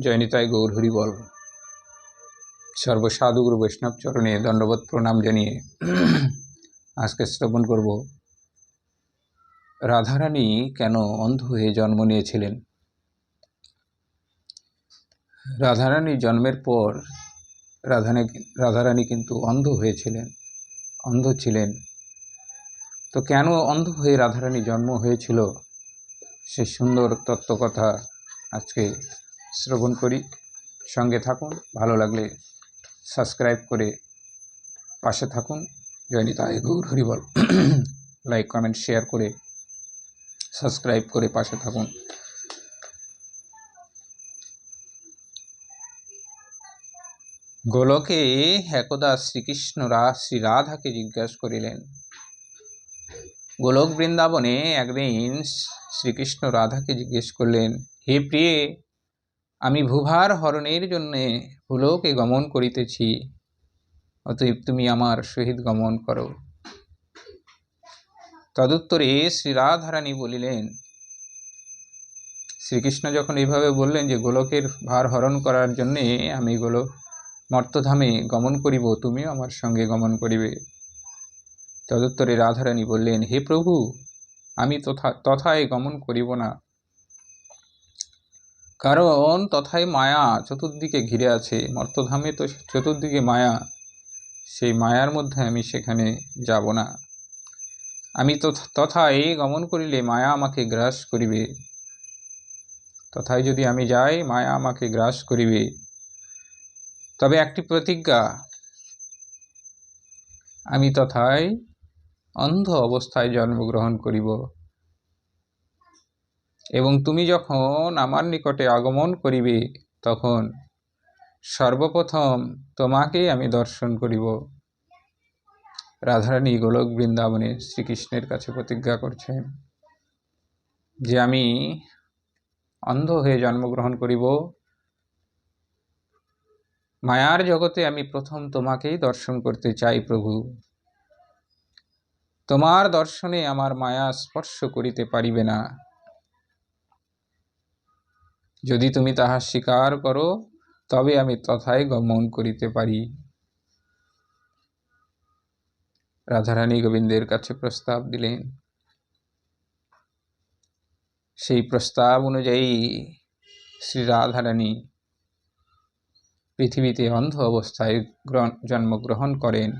জয়নিতাই গৌর হরি বল। সর্বসাধুগুরু বৈষ্ণব চরণে দণ্ডবোধ প্রণাম জানিয়ে আজকে শ্রবণ করব রাধারানী কেন অন্ধ হয়ে জন্ম নিয়েছিলেন। রাধারানী জন্মের পর রাধারানী কিন্তু অন্ধ হয়েছিলেন, অন্ধ ছিলেন। তো কেন অন্ধ হয়ে রাধারানী জন্ম হয়েছিল সে সুন্দর তত্ত্বকথা আজকে শ্রবণ করি। সঙ্গে থাকুন, ভালো লাগলে সাবস্ক্রাইব করে পাশে থাকুন। জয়নিতাই গৌর হরি বল। লাইক কমেন্ট শেয়ার করে সাবস্ক্রাইব করে পাশে থাকুন। গোলকে একদা শ্রীকৃষ্ণ শ্রী রাধাকে জিজ্ঞাসা করিলেন। গোলক বৃন্দাবনে একদিন শ্রীকৃষ্ণ রাধাকে জিজ্ঞেস করলেন, হে প্রিয়ে, আমি ভূভার হরণের জন্যে ভূলোকে গমন করিতেছি, অতএব তুমি আমার সহিত গমন করো। তদুত্তরে শ্রী রাধারানী বলিলেন, শ্রীকৃষ্ণ যখন এইভাবে বললেন যে গোলকের ভার হরণ করার জন্যে আমি গোলক মর্তধামে গমন করিব, তুমিও আমার সঙ্গে গমন করিবে। তদুত্তরে রাধারানী বললেন, হে প্রভু, আমি তথায় গমন করিব না, কারণ তথায় মায়া চতুর্দিকে ঘিরে আছে। মর্তধামে তো চতুর্দিকে মায়া, সেই মায়ার মধ্যে আমি সেখানে যাব না। আমি তথায় গমন করিলে মায়া আমাকে গ্রাস করিবে। তথায় যদি আমি যাই, মায়া আমাকে গ্রাস করিবে। তবে একটি প্রতিজ্ঞা, আমি তথায় অন্ধ অবস্থায় জন্মগ্রহণ করিব, এবং তুমি যখন আমার নিকটে আগমন করিবে তখন সর্বপ্রথম তোমাকেই আমি দর্শন করিব। রাধারানী গোলক বৃন্দাবনে শ্রীকৃষ্ণের কাছে প্রতিজ্ঞা করছেন যে আমি অন্ধ হয়ে জন্মগ্রহণ করিব, মায়ার জগতে আমি প্রথম তোমাকেই দর্শন করতে চাই প্রভু। তোমার দর্শনে আমার মায়া স্পর্শ করিতে পারিবে না। যদি তুমি তাহা স্বীকার করো তবে আমি তথায় গমন করিতে পারি। রাধারানী গোবিন্দের কাছে প্রস্তাব দিলেন। সেই প্রস্তাব অনুযায়ী শ্রী রাধারানী পৃথিবীতে অন্ধ অবস্থায় জন্মগ্রহণ করেন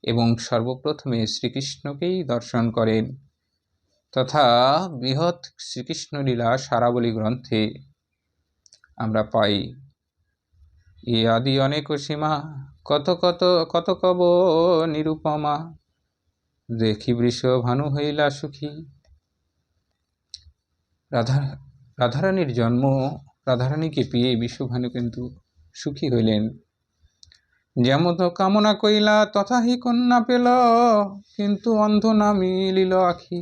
এবং সর্বপ্রথমে শ্রীকৃষ্ণকেই দর্শন করেন। তথা বৃহৎ শ্রীকৃষ্ণ লীলা সারাবলী গ্রন্থে আমরা পাই, এ আদি অনেক সীমা, কত কত কত কব নিরুপমা, দেখি বৃষ ভানু হইলা সুখী। রাধারানীর জন্ম, রাধারানীকে পেয়ে বিশ্বভানু কিন্তু সুখী হইলেন। যেমন কামনা কইলা তথাহি কন্যা পেল, কিন্তু অন্ধ না মিলিল আখি।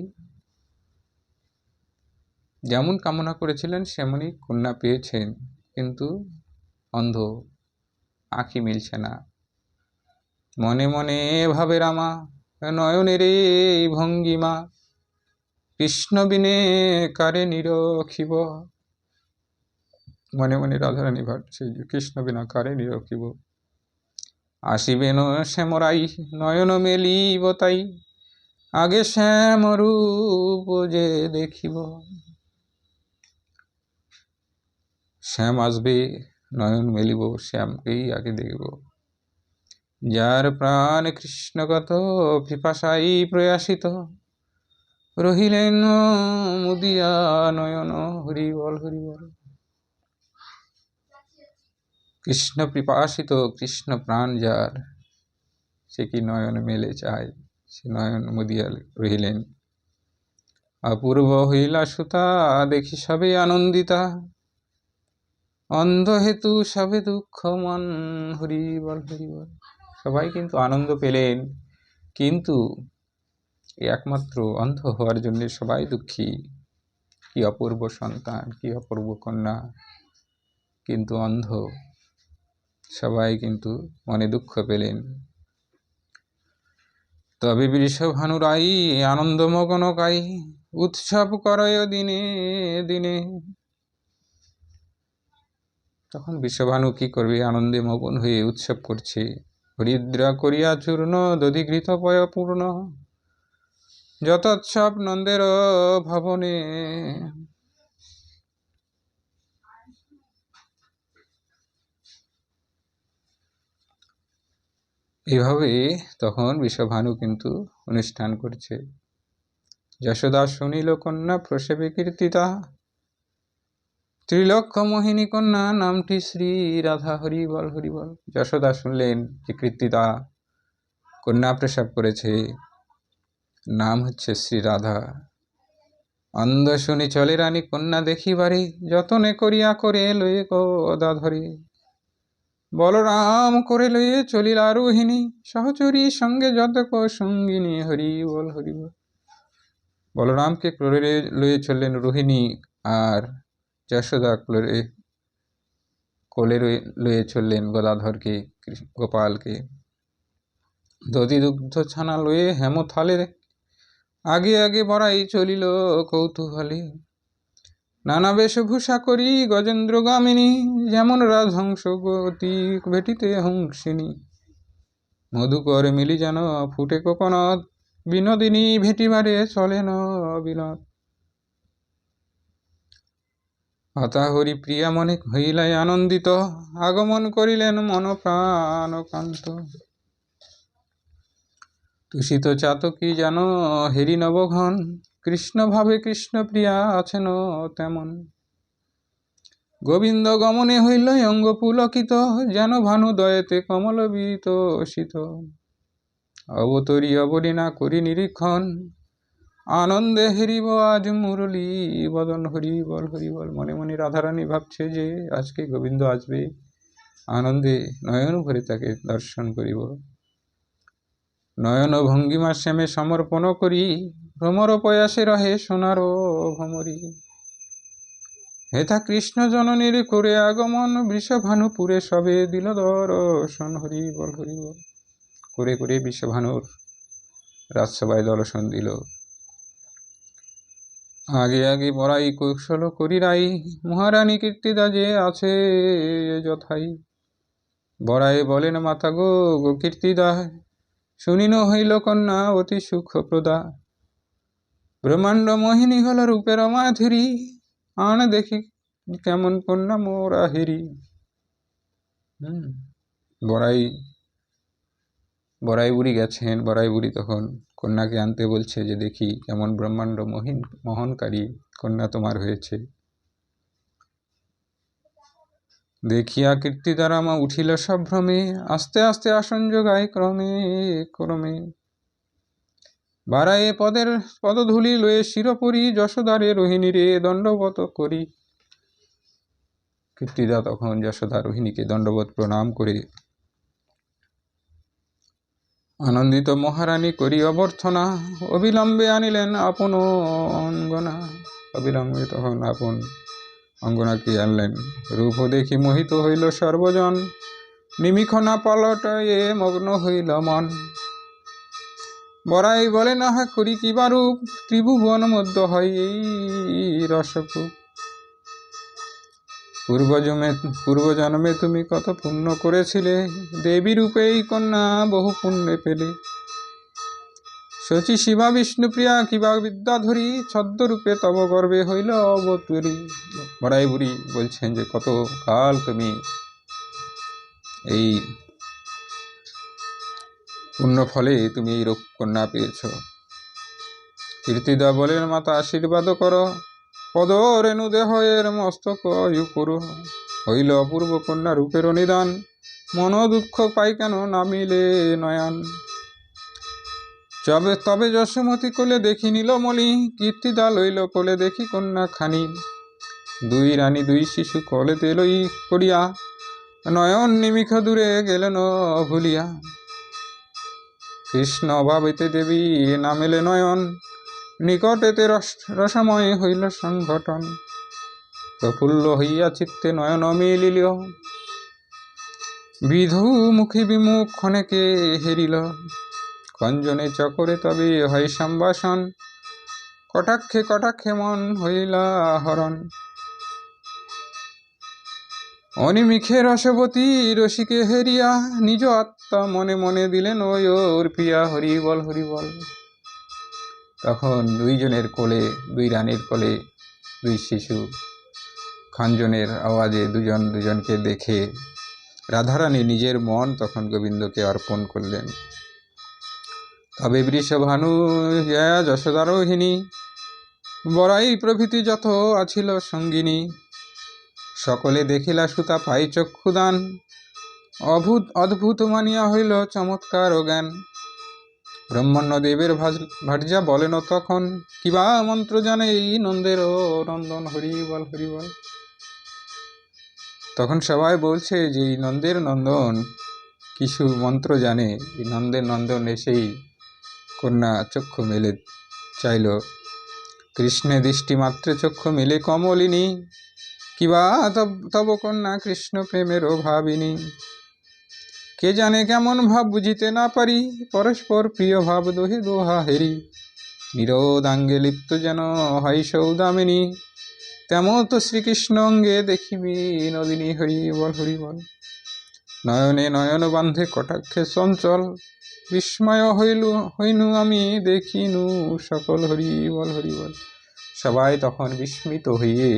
যেমন কামনা করেছিলেন সেমনই কন্যা পেয়েছেন, কিন্তু অন্ধ, আখি মিলছে না। মনে মনে ভাবে রামা, নয়নের ভঙ্গিমা, কৃষ্ণ বিনে কারে নিরখিব। মনে মনে রাধারানী ভাবছে যে কৃষ্ণ বিনা কারে নিরখিব। আসিবেন শ্যামরাই, নয়ন মেলিব তাই, আগে শ্যাম রূপ যে দেখিব। শ্যাম আসবে, নয়ন মেলিব, শ্যামকেই আগে দেখব। যার প্রাণ কৃষ্ণগত পিপাসাই প্রয়াসিত, রহিলেন মুদিয়া নয়ন। হরি বল হরি বল। কৃষ্ণ পিপাসিত, কৃষ্ণ প্রাণ যার, সে কি নয়ন মেলে চায়, সে নয়ন মুদিয়া রহিলেন। অপূর্ব হইলা সুতা, দেখি সবে আনন্দিতা, অন্ধ হেতু সবে দুঃখ মন। হরি বল হরি বল। সবাই কিন্তু আনন্দ পেলেন, কিন্তু একমাত্র অন্ধ হওয়ার জন্য সবাই দুঃখী। কি অপূর্ব সন্তান, কি অপূর্ব কন্যা, কিন্তু অন্ধ। সবাই কিন্তু মনে দুঃখ পেলেন। তবে বৃষভানুরাই আনন্দমগ্ন কাই, উৎসব করয় দিনে দিনে। তখন বিশ্বভানু কি করবে, আনন্দে মগন হয়ে উৎসব করছে। হরিদ্রা করিয়া চূর্ণ দধিঘৃত পয় পূর্ণ, যতোৎসব নন্দের ভবনে। এইভাবে তখন বিশ্বভানু কিন্তু অনুষ্ঠান করছে। যশোদা শুনিল কন্যা প্রসবে কীর্তিতা, ত্রিলক্ষ মোহিনী কন্যা নামটি শ্রী রাধা। হরিবল হরিবল। যশোদা শুনলেন যে কীর্তিতা কন্যা প্রসব করেছে, নাম হচ্ছে শ্রী রাধা। অন্ধ শুনি চলে রানী কন্যা দেখিবারে, যতনে করিয়া করে লয়ে গদা ধরে। বলরাম করে লয়ে চলিলা রোহিণী, সহচরী সঙ্গে যতক সঙ্গিনী। হরিবল হরিবল। বলরামকে করে লয়ে চললেন রোহিণী, আর যশোদা কোলে লয়ে চললেন গদাধরকে, গোপালকে। দধি দুগ্ধ ছানা লয়ে হেমথালে, আগে আগে বড়াই চলিল কৌতূহলে। নানা বেশভূষা করি গজেন্দ্রগামিনী, যেমন রাজহংস গতি ভেটিতে হংসিনী। মধুকর মিলি যেন ফুটে কোকনদ, বিনোদিনী ভেটিবারে চলেন বিনোদ। হতা হরি প্রিয়া মনে হইলাই আনন্দিত, আগমন করিলেন মন প্রাণ কান্ত। তুষিত চাতকী যেন হেরি নবঘন, কৃষ্ণ ভাবে কৃষ্ণ প্রিয়া আছেন তেমন। গোবিন্দ গমনে হইল অঙ্গ পুলকিত, যেন ভানু দয়েতে কমল বিতোষিত। অবতরী অবরি না করি নিরীক্ষণ, আনন্দে হেরিব আজ মুরলী বদন। হরিবল হরিবল। মনে মনে রাধারানী ভাবছে যে আজকে গোবিন্দ আসবে, আনন্দে নয়ন ভরে তাকে দর্শন করিব। নয়ন ভঙ্গিমা শ্যামে সমর্পণ করি, ভ্রমর প্রয়াসে রহে সোনার ভমরি। হেথা কৃষ্ণ জননীর করে আগমন, বৃষভানুপুরে সবে দিল দর্শন। হরিবল হরিবল। করে করে বৃষভানুর রাজসভায় দর্শন দিল। আগে আগে বড়াই কৌশল করি রাই, মহারানী কীর্তিদা যে আছে যথাই। বড়াই বলেন মাতা গো গো কীর্তিদা, শুনিন হইল কন্যা অতি সুখপ্রদা। ব্রহ্মাণ্ড মোহিনী হল রূপের মাধুরী, আন দেখি কেমন কন্যা মোরা হেরি। বড়াই বুড়ি গেছেন। বড়াই বুড়ি তখন কন্যাকে আনতে বলছে যে দেখি কেমন ব্রহ্মাণ্ড মোহনকারী কন্যা তোমার হয়েছে। দেখিয়া কীর্তিদারামা উঠিল সভ্রমে, আস্তে আস্তে আসন যোগায় ক্রমে ক্রমে। বাড়ায়ে পদধূলি লয়ে শিরোপরি, যশোদারে রোহিণীরে দণ্ডবত করি। কীর্তিদা তখন যশোদা রোহিণীকে দণ্ডবত প্রণাম করে আনন্দিত মহারানী করি অভ্যর্থনা, অবিলম্বে আনিলেন আপন অঙ্গনা। অবিলম্বে তখন আপন অঙ্গনাকে আনলেন। রূপ দেখি মোহিত হইল সর্বজন, নিমিখনা পলটয়ে মগ্ন হইল মন। বড়াই বলে নাহা করি কিবা রূপ, ত্রিভুবন মধ্য হয় এই রসকূপ। পূর্বজন্মে তুমি কত পুণ্য করেছিলে, দেবী রূপে এই কন্যা বহু পুণ্যে পেলে। শচী শিবা বিষ্ণু প্রিয়া কিবা বিদ্যাধরী, ছদ্মরূপে তব গর্বে হইল অবতরী। বড়াই বুড়ি বলছেন যে কত কাল তুমি এই পুণ্য ফলে তুমি এই রূপ কন্যা পেয়েছ। কীর্তিদা বলেন মাতা আশীর্বাদ কর, পদ রেণু দেহের মস্তক করো। হইল অপূর্ব কন্যা রূপের নিদান, মন দুঃখ পাই কেন নামিলে নয়ন। তবে যশোমতী কোলে দেখি নীলমণি, কীর্তিদা লইল কোলে দেখি কন্যা খানি। দুই রানী দুই শিশু কোলেতে লই করিয়া, নয়ন নিমিষ দূরে গেলেন ভুলিয়া। কৃষ্ণ অভাবেতে দেবী নামেলে নয়ন, নিকটেতে রসময় হইল সংঘটন। প্রফুল্ল হইয়া চিত্তে নয়ন মিলিল, বিধু মুখী বিমুখ ক্ষণেকে হেরিল। কঞ্জনে চকরে তবে হয় সম্ভাষণ, কটাক্ষে কটাক্ষে মন হইলা হরণ। অনিমিখে রসবতী রসিকে হেরিয়া নিজ আত্মা মনে মনে দিলেন ওর পিয়া, হরি বল হরি বল। তখন দুইজনের কোলে, দুই রানীর কোলে দুই শিশু খঞ্জনের আওয়াজে দুজন দুজনকে দেখে রাধারানী নিজের মন তখন গোবিন্দকে অর্পণ করলেন। তবে বৃষভানু জয়া যশোদারোহিণী বরাই প্রভৃতি যত আছিল সঙ্গিনী, সকলে দেখিলা সুতা পাই চক্ষুদান, অদ্ভুত মানিয়া হইল চমৎকার ও জ্ঞান। ব্রহ্মণ্য দেবের ভার্যা বলেন তখন, কিবা মন্ত্র জানে এই নন্দের নন্দন, হরি বল হরি বল। তখন সবাই বলছে যে এই নন্দের নন্দন কিছু মন্ত্র জানে। এই নন্দের নন্দন এসেই কন্যা চক্ষু মেলে চাইল, কৃষ্ণে দৃষ্টি মাত্রে চক্ষু মেলে কমলিনী, কিবা তব কন্যা কৃষ্ণ প্রেমের ভাবিনী। কে জানে কেমন ভাব বুঝিতে না পারি, পরস্পর প্রিয় ভাব দোহে দোহা হেরি, নিরোদাঙ্গে লিপ্ত যেন হয় সৌদামিনী, তেমন তো শ্রীকৃষ্ণ অঙ্গে দেখিবি নদিনী, হরি বল হরি বল। নয়নে নয়ন বান্ধে কটাক্ষে চঞ্চল, বিস্ময় হইনু আমি দেখিনু সকল, হরি বল হরি বল। সবাই তখন বিস্মিত হয়ে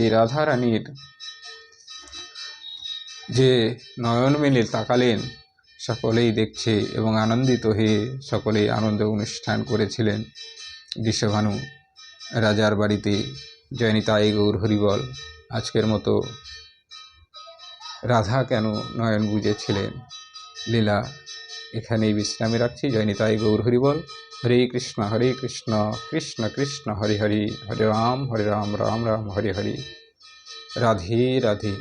এই রাধারানীর যে নয়ন মেলে তাকালেন, সকলেই দেখছে এবং আনন্দিত হয়ে সকলেই আনন্দ অনুষ্ঠান করেছিলেন বৃষভানু রাজার বাড়িতে। জয়নিতাই গৌর হরিবল। আজকের মতো রাধা কেন নয়ন বুজেছিলেন লীলা এখানেই বিশ্রামে রাখছি। জয়নিতাই গৌর হরিবল। হরে কৃষ্ণ কৃষ্ণ কৃষ্ণ হরে হরে, হরে রাম রাম রাম হরে হরে। রাধে রাধে।